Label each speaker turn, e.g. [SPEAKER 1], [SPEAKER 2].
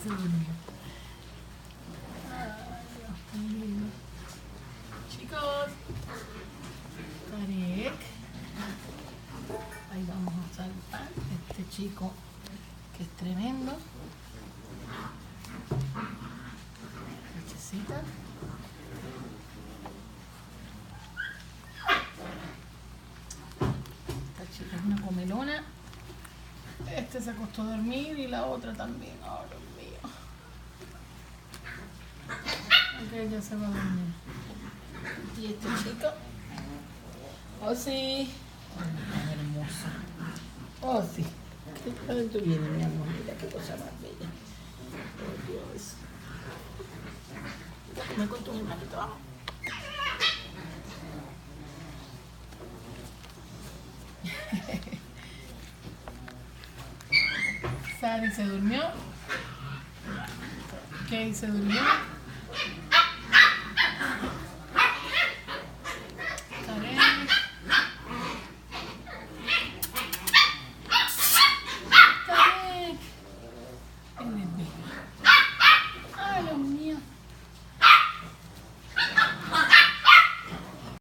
[SPEAKER 1] se durmió. Ay, Dios mío. Chicos, Tarek, ahí vamos a salvar este chico que es tremendo. Lechecita. Esta chica es una comelona. Este se acostó a dormir y la otra también. Oh, Dios mío. Ok, ya se va a dormir. Y este chico. Oh, sí. Ay, hermosa. Oh, sí. ¿Qué tal tú vienes, mi amor? Mira qué cosa más bella. Oh, Dios. Me con tu hermanito, vamos. Sari se durmió. Kay se durmió.